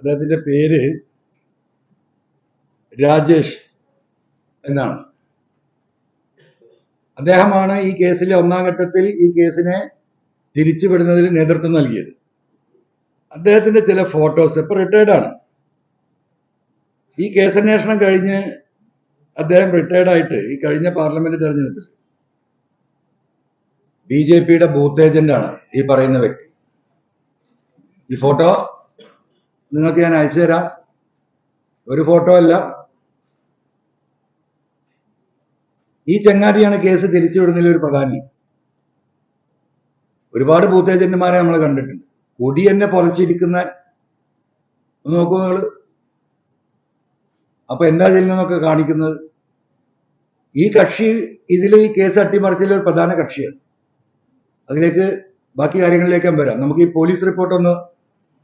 അദ്ദേഹത്തിന്റെ പേര് രാജേഷ് എന്നാണ്. അദ്ദേഹമാണ് ഈ കേസിലെ ഒന്നാം ഘട്ടത്തിൽ ഈ കേസിനെ തിരിച്ചുവിടുന്നതിൽ നേതൃത്വം നൽകിയത്. അദ്ദേഹത്തിന്റെ ചില ഫോട്ടോസ്, ഇപ്പൊ റിട്ടയർഡാണ്. ഈ കേസന്വേഷണം കഴിഞ്ഞ് അദ്ദേഹം റിട്ടയർഡായിട്ട് ഈ കഴിഞ്ഞ പാർലമെന്റ് തെരഞ്ഞെടുപ്പിൽ BJPയുടെ ബൂത്ത് ഏജന്റാണ് ഈ പറയുന്ന വ്യക്തി. ഈ ഫോട്ടോ നിങ്ങൾക്ക് ഞാൻ അയച്ചു തരാം. ഒരു ഫോട്ടോ അല്ല, ഈ ചങ്ങാതിയാണ് കേസ് തിരിച്ചുവിടുന്നതിൽ ഒരു പ്രധാനി. ഒരുപാട് ബൂത്ത് ഏജന്റുമാരെ നമ്മൾ കണ്ടിട്ടുണ്ട്. കൊടി തന്നെ പൊതച്ചിരിക്കുന്ന നോക്കൂ നിങ്ങൾ. അപ്പൊ എന്താ ചെയ്യുന്നതൊക്കെ കാണിക്കുന്നത്? ഈ കക്ഷി ഇതിൽ ഈ കേസ് അട്ടിമറിച്ചതിൽ ഒരു പ്രധാന കക്ഷിയാണ്. അതിലേക്ക് ബാക്കി കാര്യങ്ങളിലേക്ക് വരാം. നമുക്ക് ഈ പോലീസ് റിപ്പോർട്ട്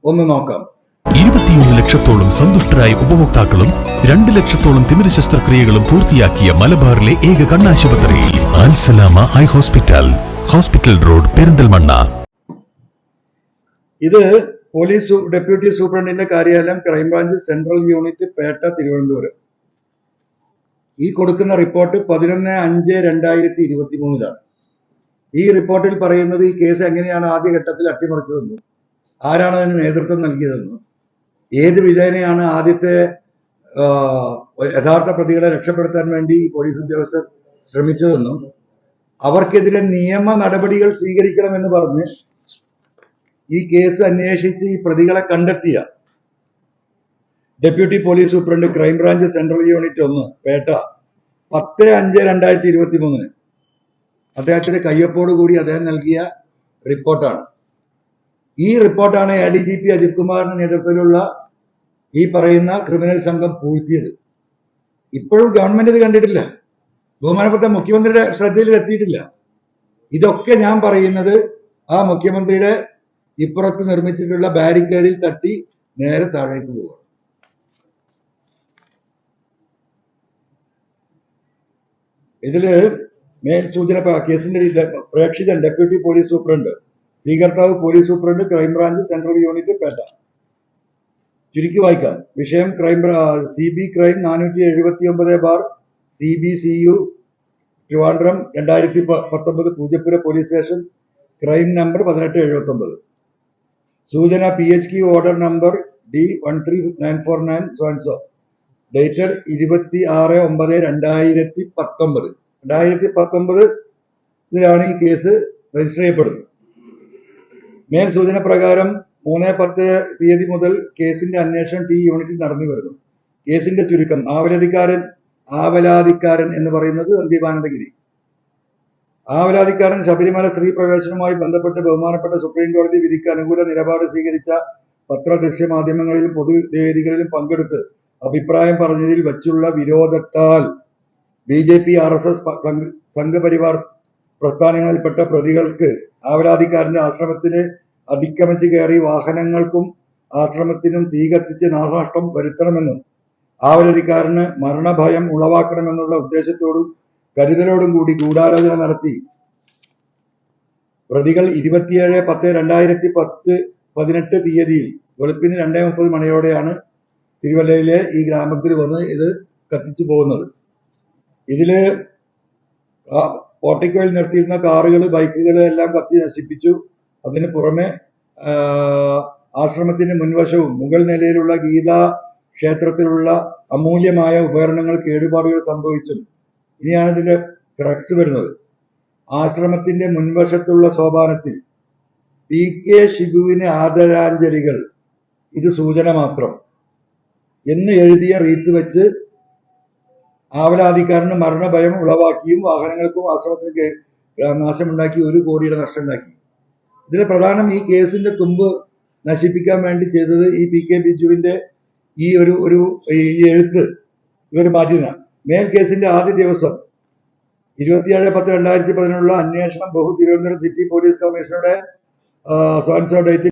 ഒന്ന് നോക്കാം. 21 ലക്ഷത്തോളം സന്തുഷ്ടരായ ഉപഭോക്താക്കളും 2 ലക്ഷത്തോളം തിമിര ശസ്ത്രക്രിയകളും പൂർത്തിയാക്കിയ മലബാറിലെ ഏക കണ്ണാശുപത്രി Al Salama eye hospital, hospital road, Perinthalmanna. ഇത് പോലീസ് ഡെപ്യൂട്ടി സൂപ്രണ്ടിന്റെ കാര്യാലയം, crime branch central unit, Pettah, Thiruvananthapuram. ഈ കൊടുക്കുന്ന റിപ്പോർട്ട് 11/5/2023 ഈ റിപ്പോർട്ടിൽ പറയുന്നത് ഈ കേസ് എങ്ങനെയാണ് ആദ്യഘട്ടത്തിൽ അട്ടിമറിച്ചതെന്നും ആരാണ് അതിന് നേതൃത്വം നൽകിയതെന്നും ഏത് വിധേനയാണ് ആദ്യത്തെ യഥാർത്ഥ പ്രതികളെ രക്ഷപ്പെടുത്താൻ വേണ്ടി ഈ പോലീസ് ഉദ്യോഗസ്ഥർ ശ്രമിച്ചതെന്നും അവർക്കെതിരെ നിയമ നടപടികൾ സ്വീകരിക്കണമെന്ന് പറഞ്ഞ് ഈ കേസ് അന്വേഷിച്ച് ഈ പ്രതികളെ കണ്ടെത്തിയ deputy police superintendent, crime branch central unit 1, Pettah, 10/5/2023 അദ്ദേഹത്തിന്റെ കയ്യൊപ്പോടുകൂടി അദ്ദേഹം നൽകിയ റിപ്പോർട്ടാണ്. ഈ റിപ്പോർട്ടാണ് ADGP അജിത് കുമാറിന്റെ നേതൃത്വത്തിലുള്ള ഈ പറയുന്ന ക്രിമിനൽ സംഘം പൂഴ്ത്തിയത്. ഇപ്പോഴും ഗവൺമെന്റ് ഇത് കണ്ടിട്ടില്ല. ബഹുമാനപ്പെട്ട മുഖ്യമന്ത്രിയുടെ ശ്രദ്ധയിൽ എത്തിയിട്ടില്ല. ഇതൊക്കെ ഞാൻ പറയുന്നത് ആ മുഖ്യമന്ത്രിയുടെ ഇപ്പുറത്ത് നിർമ്മിച്ചിട്ടുള്ള ബാരിക്കേഡിൽ തട്ടി നേരെ താഴേക്ക് പോവുക. ഇതില് മേൽ സൂചന കേസിന്റെ പ്രേക്ഷിതൻ ഡെപ്യൂട്ടി പോലീസ് സൂപ്രണ്ട്, സ്വീകർത്താവ് police superintendent, crime branch central unit, Pettah. ചുരുക്കി വായിക്കാം. വിഷയം CB crime 479/CBCU Trivandrum 2019 Poojappura police station, crime number 1879. സൂചന PHQ order number D13949 dated 26/9/2019. 2019 ഈ കേസ് രജിസ്റ്റർ ചെയ്യപ്പെടുന്നത്. മേൽ സൂചന പ്രകാരം 3/10 മുതൽ കേസിന്റെ അന്വേഷണം T യൂണിറ്റിൽ നടന്നു വരുന്നു. കേസിന്റെ ചുരുക്കം: ആവലാതിക്കാരൻ എന്ന് പറയുന്നത് സന്ദീപാനന്ദഗിരി. ആവലാതിക്കാരൻ ശബരിമല സ്ത്രീ പ്രവേശനവുമായി ബന്ധപ്പെട്ട് ബഹുമാനപ്പെട്ട സുപ്രീം കോടതി വിധിക്ക് അനുകൂല നിലപാട് സ്വീകരിച്ച പത്രദൃശ്യ മാധ്യമങ്ങളിലും പൊതുവേദികളിലും പങ്കെടുത്ത് അഭിപ്രായം പറഞ്ഞതിൽ വച്ചുള്ള വിരോധത്താൽ BJP, RSS, സംഘപരിവാർ പ്രസ്ഥാനങ്ങളിൽപ്പെട്ട പ്രതികൾക്ക് ആവലാതിക്കാരന്റെ ആശ്രമത്തിന് അതിക്രമിച്ച് കയറി വാഹനങ്ങൾക്കും ആശ്രമത്തിനും തീ കത്തിച്ച് നാശനഷ്ടം വരുത്തണമെന്നും ആവലാതിക്കാരന് മരണഭയം ഉളവാക്കണമെന്നുള്ള ഉദ്ദേശത്തോടും കരുതലോടും കൂടി ഗൂഢാലോചന നടത്തി പ്രതികൾ 27/10/2018 തീയതിയിൽ വെളുപ്പിന് 2:30 മണിയോടെയാണ് തിരുവല്ലയിലെ ഈ ഗ്രാമത്തിൽ വന്ന് ഇത് കത്തിച്ചു പോകുന്നത്. ഇതില് പോർട്ടിക്കോയിൽ നിർത്തിയിരുന്ന കാറുകൾ, ബൈക്കുകൾ എല്ലാം കത്തി നശിപ്പിച്ചു. അതിന് പുറമെ ആശ്രമത്തിന്റെ മുൻവശവും മുകൾ നിലയിലുള്ള ഗീതാ ക്ഷേത്രത്തിലുള്ള അമൂല്യമായ ഉപകരണങ്ങൾ കേടുപാടുകൾ സംഭവിച്ചു. ഇനിയാണ് ഇതിന്റെ ക്രക്സ് വരുന്നത്. ആശ്രമത്തിന്റെ മുൻവശത്തുള്ള സോപാനത്തിൽ PK ഷിബുവിന് ആദരാഞ്ജലികൾ, ഇത് സൂചന മാത്രം എന്ന് എഴുതിയ റീത്ത് വെച്ച് ആവലാതിക്കാരന് മരണഭയം ഉളവാക്കിയും വാഹനങ്ങൾക്കും ആശ്രമത്തിന് നാശമുണ്ടാക്കി 1 കോടിയുടെ നഷ്ടം ഉണ്ടാക്കി. ഇതിൽ പ്രധാനം ഈ കേസിന്റെ തുമ്പ് നശിപ്പിക്കാൻ വേണ്ടി ചെയ്തത് ഈ PK ബിജുവിന്റെ ഈ എഴുത്ത് ഇവർ മാറ്റിയതാണ്. മേൽ കേസിന്റെ ആദ്യ ദിവസം 27/10/2011 അന്വേഷണം തിരുവനന്തപുരം സിറ്റി പോലീസ് കമ്മീഷണറുടെ ഡേറ്റ്